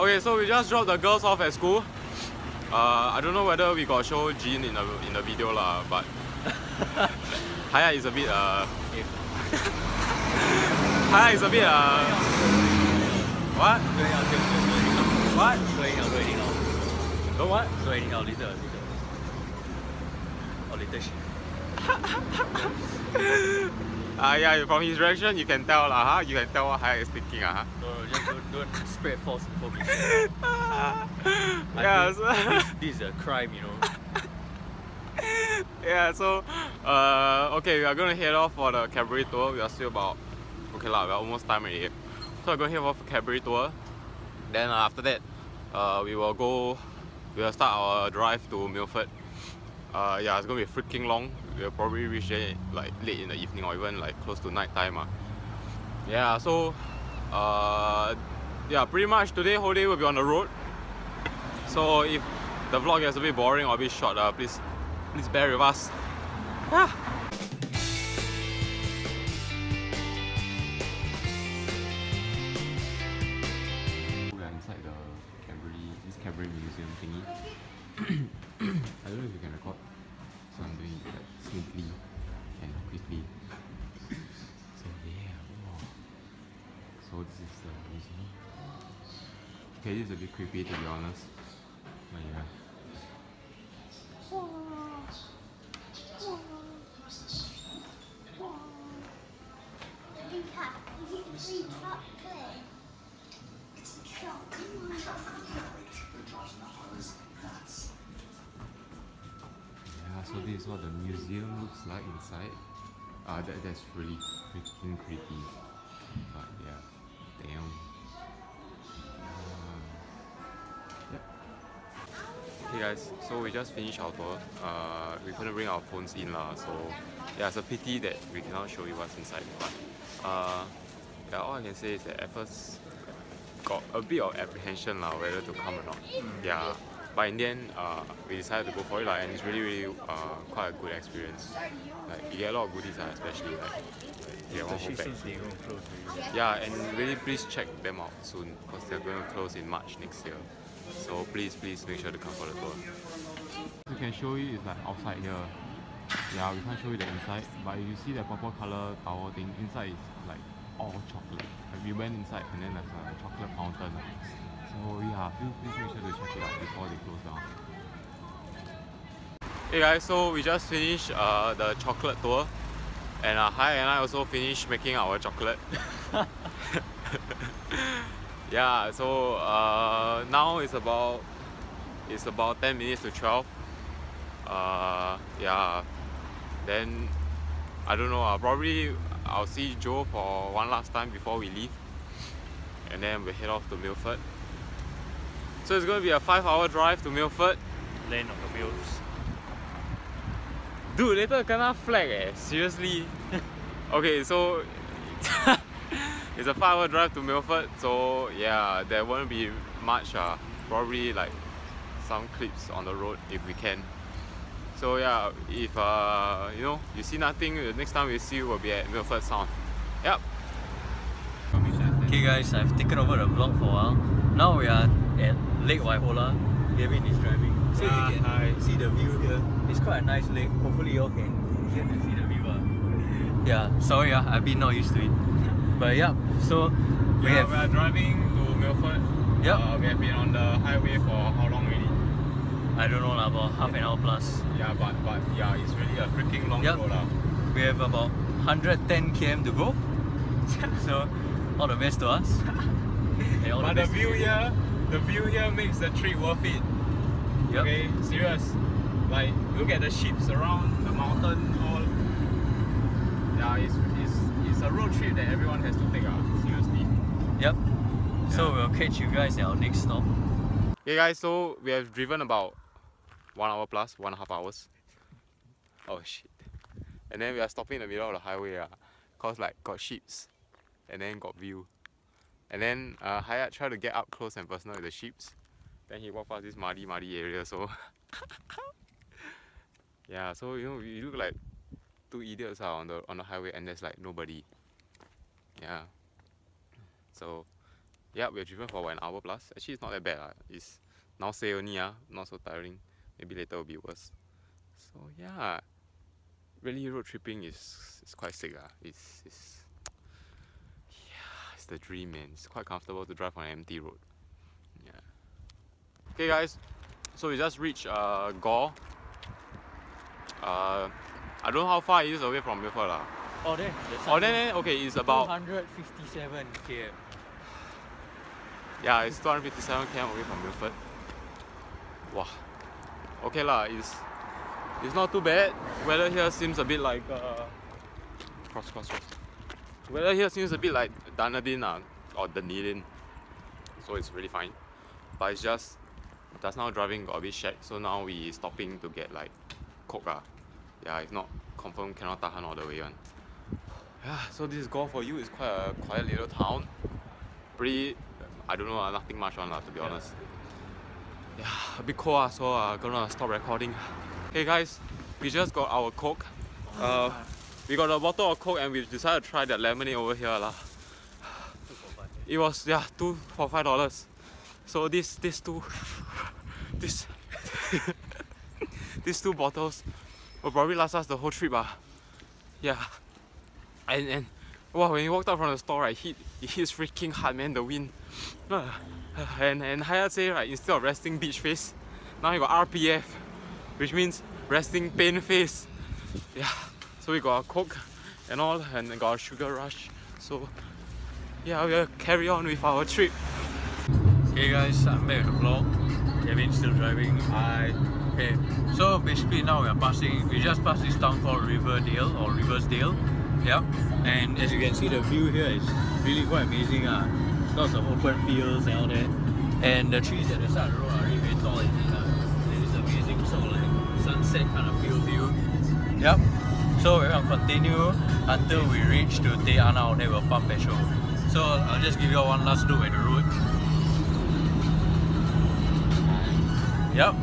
Okay, so we just dropped the girls off at school. I don't know whether we got show Jean in the video lah, but Haya is a bit Haya is a bit what? What? Don't what? Yeah, from his reaction you can tell lah, You can tell what Haya is thinking No, just don't spread false information. Yeah, so this is a crime, you know. Yeah, so okay, we are gonna head off for the Cadbury tour. We are still about we are almost time already. So we're gonna head off for Cadbury tour. Then after that, we will start our drive to Milford. Yeah, it's gonna be freaking long. We'll probably reach there like late in the evening or even like close to night time. Yeah, so yeah, pretty much today whole day will be on the road. So if the vlog gets a bit boring or a bit short, please bear with us. We are inside this Cadbury museum thingy. I don't know if you can record, so I'm doing it like smoothly and quickly. So yeah, wow. So this is the museum. Okay, this is a bit creepy to be honest. But yeah. Yeah, so this is what the museum looks like inside. That's really freaking creepy. But yeah, damn. Hey guys, so we just finished our tour. We couldn't bring our phones in lah, so yeah, it's a pity that we cannot show you what's inside. But yeah, all I can say is that at first got a bit of apprehension lah, whether to come or not. Yeah, but in the end, we decided to go for it lah, and it's really quite a good experience. Like you get a lot of goodies, especially like you get one whole bag. Yeah, and really please check them out soon because they're going to close in March next year. So please make sure to come for the tour. We can show you is like outside here. Yeah, we can't show you the inside, but if you see the purple color tower thing, inside is like all chocolate. Like we went inside and then there's a chocolate fountain. So yeah, please make sure to check it out before they close down. Hey guys, so we just finished the chocolate tour, and Hai and I also finished making our chocolate. Yeah, so now it's about 10 minutes to 12. Yeah, then I don't know, probably I'll see Joe for one last time before we leave, and then we'll head off to Milford. So it's going to be a 5-hour drive to Milford. Land of the Milfs. Dude, later kena flag seriously. Okay, so it's a 5-hour drive to Milford, so yeah, there won't be much, probably like some clips on the road if we can. So yeah, if you know, you see nothing, the next time we see you will be at Milford Sound. Yep. Okay guys, I've taken over the vlog for a while. Now we are at Lake Waihola. Gavin is driving. So you can see the view here. It's quite a nice lake. Hopefully you all can get to see the view. Yeah, sorry, I've been not used to it. But yeah, so we are driving to Milford. Yep. We have been on the highway for how long already? I don't know, about half an hour plus. Yeah, but yeah, it's really a freaking long road. We have about 110 km to go. So all the best to us. But the view here makes the trip worth it. Yep. Okay, serious. Like look at the ships around the mountain. All. Yeah, it's a road trip that everyone has to take. Seriously. Yep. Yeah. So we'll catch you guys at our next stop. Okay guys, so we have driven about 1 hour plus, 1.5 hours. Oh shit. And then we are stopping in the middle of the highway cause like got sheeps and then got view. And then Hayat tried to get up close and personal with the sheeps. Then he walked past this muddy area, so yeah, so you know, we look like two idiots on the highway and there's like nobody. Yeah. So yeah, we have driven for about an hour plus. Actually, it's not that bad. It's now say only, not so tiring. Maybe later will be worse. So yeah, really road tripping is quite sick. It's the dream, man. It's quite comfortable to drive on an empty road. Yeah. Okay guys, so we just reached Gore. I don't know how far it is away from Milford. Oh, there. Okay, it's about 257 km. Yeah, it's 257 km away from Milford. Wow. Okay lah, it's not too bad. Weather here seems a bit like cross. Weather here seems a bit like Dunedin or Dunedin, so it's really fine. But it's just now driving got a bit shaky, so now we stopping to get like Coke. Yeah, if not confirm cannot tahan all the way one. Yeah, so this Gore for you is quite a quiet little town. Pretty, I don't know, nothing much on to be honest. Yeah, a bit cold, so gonna stop recording. Hey guys, we just got our Coke. We got a bottle of Coke and we decided to try that lemonade over here It was 2 for $5. So these two bottles will probably last us the whole trip. Yeah. And wow, when you walked out from the store, right, it hits freaking hard, man, the wind. And Hayat say, right, instead of resting beach face, now you got RPF, which means resting pain face. Yeah. So we got a Coke and all, and got a sugar rush. So yeah, we'll carry on with our trip. Hey guys, I'm back with the vlog. Kevin's still driving. Hi. Okay, so basically now we just passed this town called Riversdale. Yeah, and as you can see, the view here is really quite amazing. Lots of open fields and all that, and the trees at the side of the road are really very tall. It's amazing, sort of like sunset kind of feel view. Yep. So we're gonna continue until we reach to Te Anau, then we'll pump petrol. So I'll just give you all one last look at the road. Yep.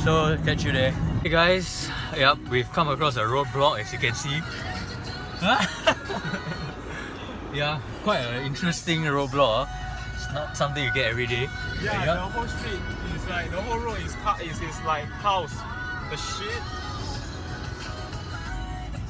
So catch you there. Hey guys, yep, we've come across a roadblock, as you can see. Yeah, quite an interesting roadblock. It's not something you get every day. Yeah, the whole street is like, the whole road is like house. The shit.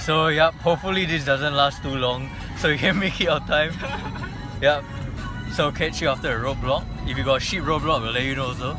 So yep, hopefully this doesn't last too long, so you can make it on time. Yep. So catch you after the roadblock. If you got a sheep roadblock, we'll let you know also.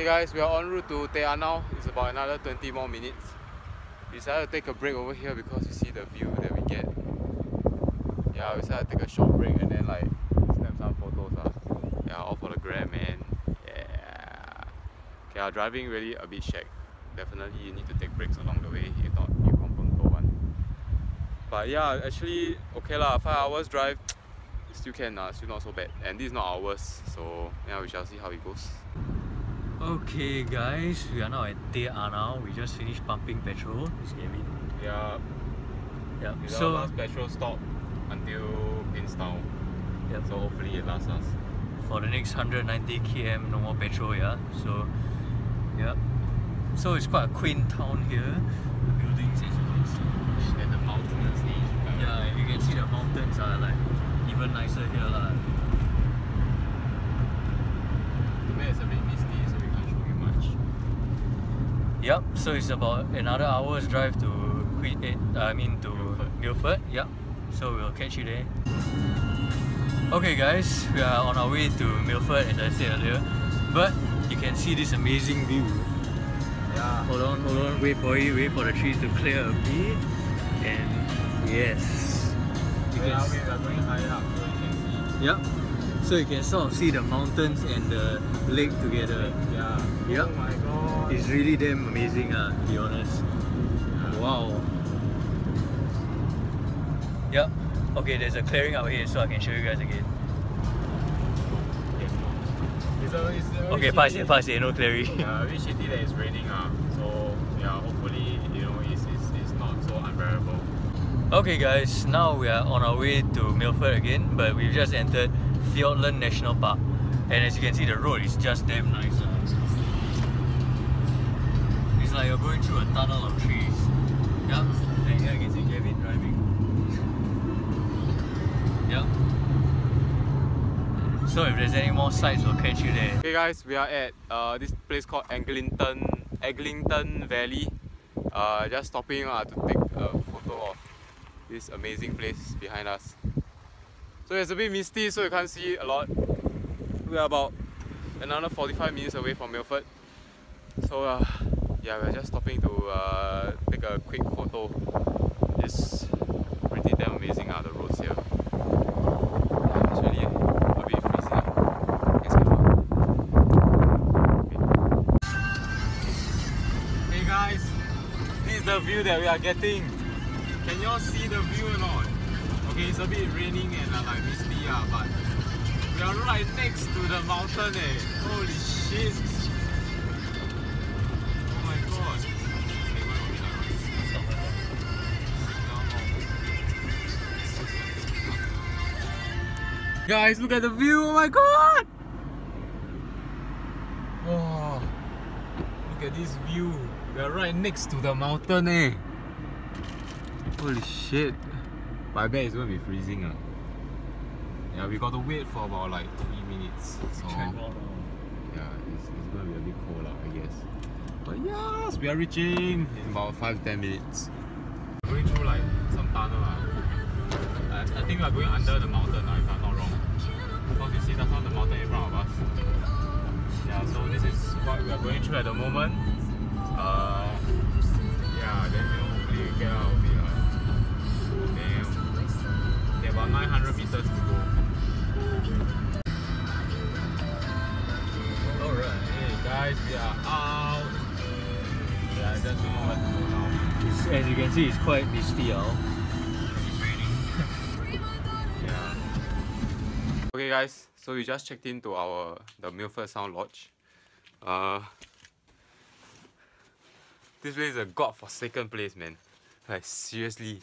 Guys, we are en route to Te Anau. It's about another 20 more minutes. We decided to take a break over here because you see the view that we get. Yeah, we decided to take a short break and then like snap some photos. Yeah, all for the gram, man. Yeah. Okay, our driving really a bit shaky. Definitely you need to take breaks along the way, if not you confirm go one. But yeah, actually okay lah, 5 hours drive still can, still not so bad. And this is not ours, so yeah, we shall see how it goes. Okay guys, we are now at Te Anau. We just finished pumping petrol. It's Kevin. Yeah. Yep. It's so our last petrol stop until Queenstown. Yep. So hopefully it lasts us. For the next 190 km, no more petrol, yeah. So yeah. So it's quite a quaint town here. The buildings, as you can see. And the mountainous age. Yeah, you can see the mountains are like even nicer here lah. Today it's a bit misty, so we can't show you much. Yep, so it's about another hour's drive to Milford. Yep, so we'll catch you there. Okay guys, we are on our way to Milford, as I said earlier, but you can see this amazing view. Yeah. Hold on, wait for the trees to clear a bit, and yes. We are going higher up, so you can see. Yep. So you can sort of see the mountains and the lake together. Yeah. Yep. Oh my god. It's really damn amazing, to be honest. Yeah. Wow. Yep. Okay, there's a clearing out here, so I can show you guys again. Okay, pass it, no clearing. Yeah, a bit shitty that it's raining, so yeah, hopefully, you know, it's not so unbearable. Okay guys, now we are on our way to Milford again, but we've just entered Fiordland National Park. And as you can see, the road is just damn nice. It's like you're going through a tunnel of trees. Yep, and here you can see Kevin driving. Yep. So if there's any more sights, we'll catch you there. Okay guys, we are at this place called Eglinton Valley. Just stopping to take a photo of this amazing place behind us. So it's a bit misty, so you can't see a lot. We are about another 45 minutes away from Milford. So yeah, we're just stopping to take a quick photo. It's pretty damn amazing, the roads here. It's really a bit freezing. Thanks, okay. Hey guys, this is the view that we are getting. Can you all see the view or not? Okay, it's a bit raining and like misty, but we are right next to the mountain, Holy shit! Oh my god! Guys, look at the view! Oh my god! Oh, look at this view. We are right next to the mountain, Holy shit! But I bet it's gonna be freezing, Yeah, we got to wait for about like 3 minutes. So yeah, it's gonna be a bit cold, I guess. But yes, we are reaching in about 5-10 minutes. We're going through like some tunnel. I think we are going under the mountain, if I'm not wrong. Because you see, that's not the mountain in front of us. Yeah, so this is what we are going through at the moment. Yeah, then hopefully we get out of it. Damn. About 900 meters to go. Alright, hey guys, we are out. Yeah, I just don't know where to go now. As you can see, it's quite misty out. It's raining. Yeah. Okay guys, so we just checked into the Milford Sound Lodge. This place is a godforsaken place, man. Like seriously.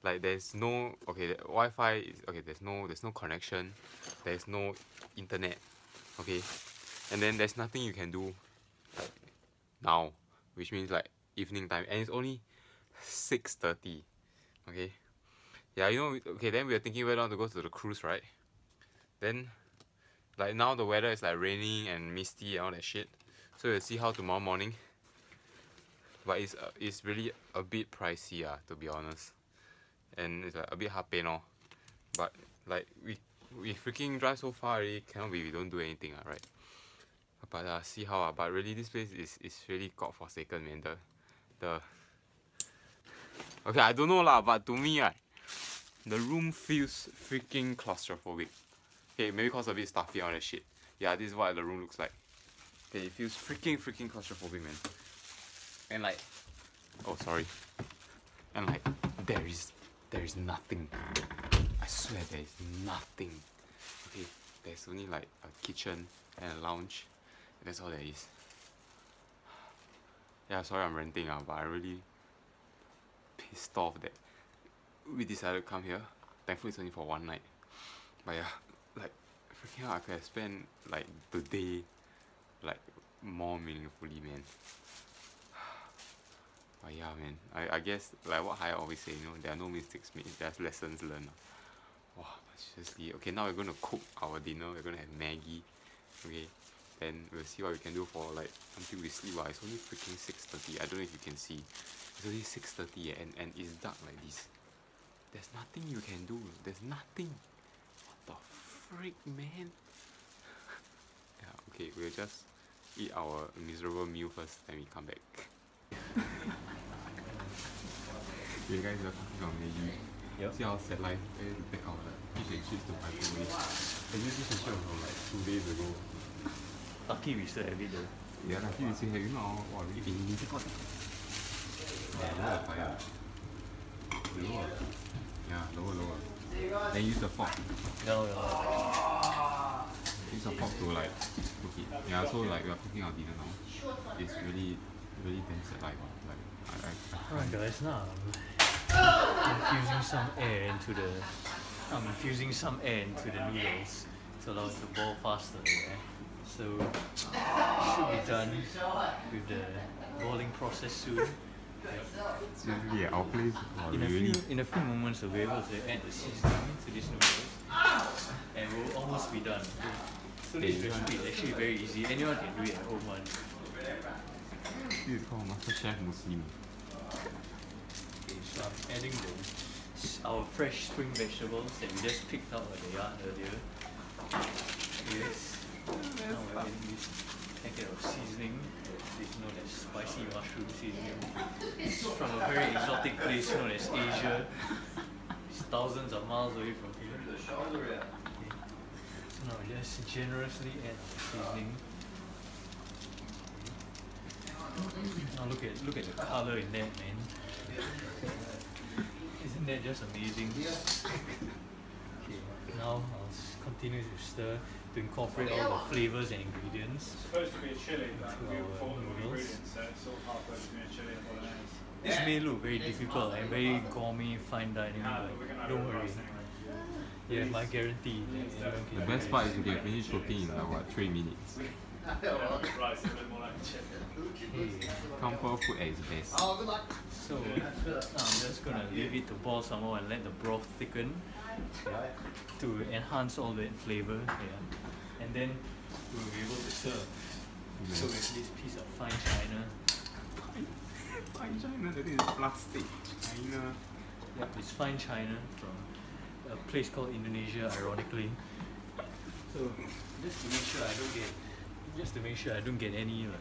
Like there's no Wi-Fi is there's no connection, there's no internet, and then there's nothing you can do like now, which means like evening time, and it's only 6:30. Yeah, you know, then we are thinking whether to go to the cruise, right? Then like now the weather is like raining and misty and all that shit, so we'll see how tomorrow morning. But it's really a bit pricey, to be honest. And it's like a bit hard pay now. But like we freaking drive so far already, cannot be we don't do anything, right? But see how, but really this place is really godforsaken, man. Okay, I don't know lah, but to me, the room feels freaking claustrophobic. Okay, maybe cause a bit stuffy on that shit. Yeah, this is what the room looks like. Okay, it feels freaking claustrophobic, man. And like, oh sorry. And like, there is nothing. I swear there is nothing. Okay, there's only like a kitchen and a lounge. That's all there is. Yeah, sorry I'm ranting, but I'm really pissed off that we decided to come here. Thankfully it's only for one night. But yeah, like freaking hell, I could have spent like the day like more meaningfully, man. But yeah, man, I guess like what I always say, you know, there are no mistakes made, there's lessons learned. Wow, seriously. Okay, now we're gonna cook our dinner. We're gonna have Maggie. Okay, then we'll see what we can do for like until we sleep. It's only freaking 6:30. I don't know if you can see. It's only 6:30 and it's dark like this. There's nothing you can do. There's nothing. What the freak, man? Yeah, okay, we'll just eat our miserable meal first, then we come back. You guys are talking about Maggie. Yep. See how sad life is to take out the fish and chips to microwave. And this fish and chips from like 2 days ago. Lucky we still have it though. Yeah, lucky we still have it now. Wow, really? Yeah, low fire. Low. Yeah, lower. Then use the fork. Yeah. Use a fork to like cook it. Yeah, so like we are cooking our dinner now. It's really damn sad like Alright guys, now I'm infusing some air into the noodles to allow it to boil faster. Yeah? So should be done with the boiling process soon. yeah, our place In a few moments we'll be able to add the seasoning to these noodles and we'll almost be done. So this recipe is actually very easy. Anyone can do it at home. This is called Master Chef Muslim. Okay, so I'm adding our fresh spring vegetables that we just picked out of the yard earlier. Yes. Now we're adding this packet of seasoning. This is known as spicy mushroom seasoning. It's from a very exotic place known as Asia. It's thousands of miles away from here. Okay. So now we just generously add the seasoning. Now look at the color in that, man. Isn't that just amazing? Okay, now I'll continue to stir to incorporate all the flavors and ingredients. It's supposed to be a chili, but we our bought all the noodles. ingredients, so it's all halfway between a chili and bolognese. This may look very difficult and very gourmet fine dining, but don't worry. Yeah, my guarantee. The best part is you can finish cooking in like what, 3 minutes. Rice is a bit more like a chili. Okay. Comfort food at its best. So I'm just gonna leave it to boil some more and let the broth thicken to enhance all that flavor. Yeah. And then we'll be able to serve. So with this piece of fine china. Fine china, that is plastic. China. Yep, it's fine china from a place called Indonesia, ironically. So just to make sure I don't get any like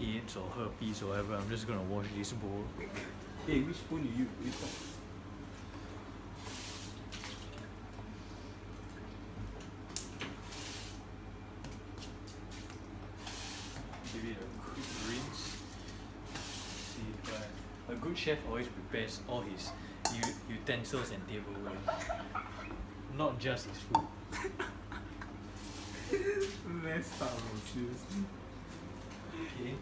AIDS or herpes or whatever, I'm just gonna wash this bowl. Hey, which spoon do you use? Give it a quick rinse. See, a good chef always prepares all his utensils and tableware, not just his food. Messed up, seriously. Okay,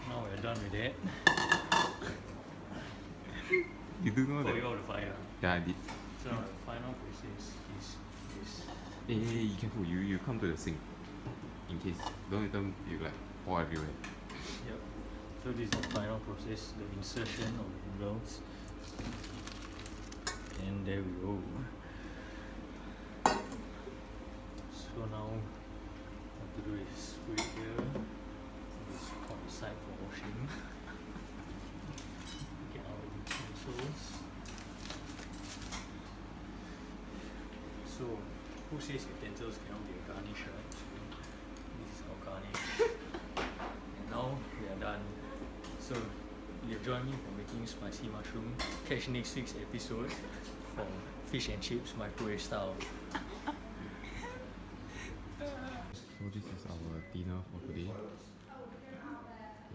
now we're done with that. You do know Oh, that? you got the fire. Yeah, I did. So now the final process is Hey, careful, you come to the sink. In case, don't you like pour everywhere. yep. So this is the final process, the insertion of the noodles. And there we go. So now what to do is put it here. This pot aside for washing. Get our utensils. So who says utensils cannot be a garnish, right? So this is our garnish. And now we are done. So you've joined me for making spicy mushroom. Catch next week's episode for fish and chips microwave style. So this is our dinner for today.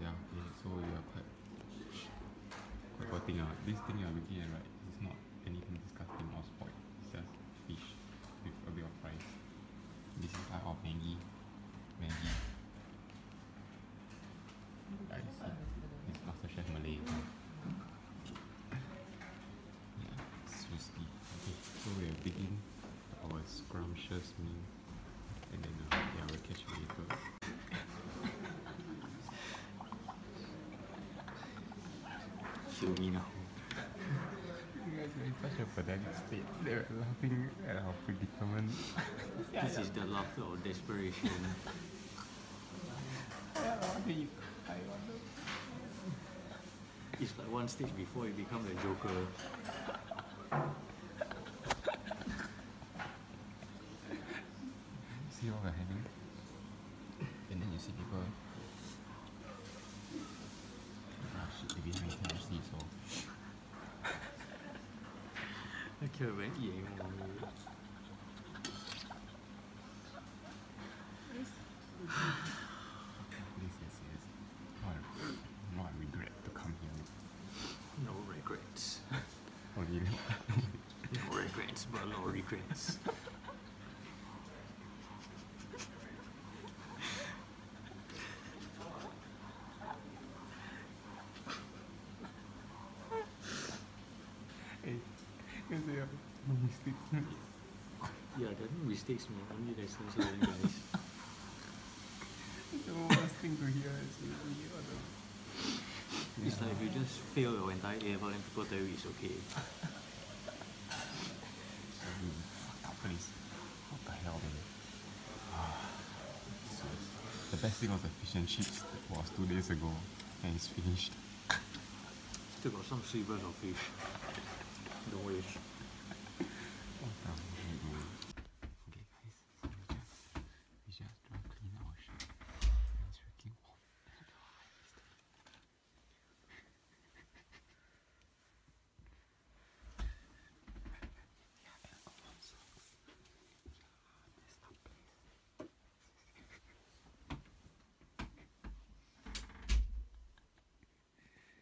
Yeah, okay, so we are quite poor thing. This thing you are looking at, right, is not anything disgusting or spoiled. It's just fish with a bit of rice. This is like our Maggi. Guys, it's MasterChef Malay. Yeah, seriously. Okay, so we are digging our scrumptious meal. And then yeah, we'll catch you later. Kill me now. You guys are in such a pathetic state. They're laughing at our predicament. This is the laughter of desperation. It's like one stage before you become the Joker. See what we're having? And then you see people. Ah shit, they behind cannot see, so. I can't even eat anymore. Yes. No, I regret to come here. No regrets. Oh, you know. regrets. Hey, you say no mistakes. Yeah, there are no mistakes, man. Only lessons learned, guys. The worst thing to hear is It's like if you just fail your entire A level and people tell you it's okay. fucked up place. What the hell, man? The best thing was the fish and chips that was 2 days ago and it's finished. Still got some sweeters of fish. Don't worry. Okay guys, so we just dry clean our shirt. It's freaking warm.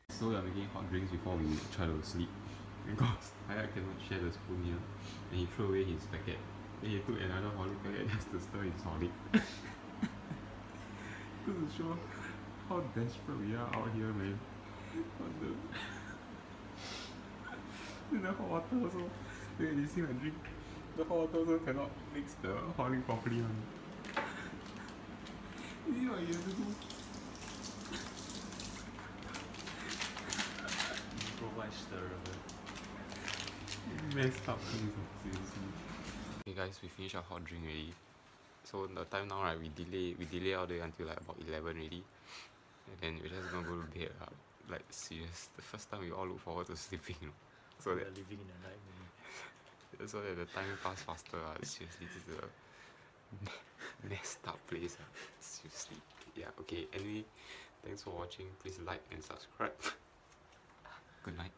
So we are making hot drinks before we try to sleep because I cannot share the spoon here and he threw away his packet. Then he took another horlick packet just to stir his horlick. Just to show how desperate we are out here, man. What the... In the hot water also. Wait, you see my drink? The hot water also cannot mix the horlick properly one. You see what you have to do? Improvise stir. Messed up things, seriously. Okay guys, we finished our hot drink already. So the time now, right, we delay all the way until like about 11 already. And then we're just gonna go to bed. Like serious, the first time we all look forward to sleeping, you know. So We that are living in a nightmare. so that the time pass faster. Seriously, this is a messed up place. Seriously. Yeah, okay, anyway, thanks for watching. Please like and subscribe. Good night.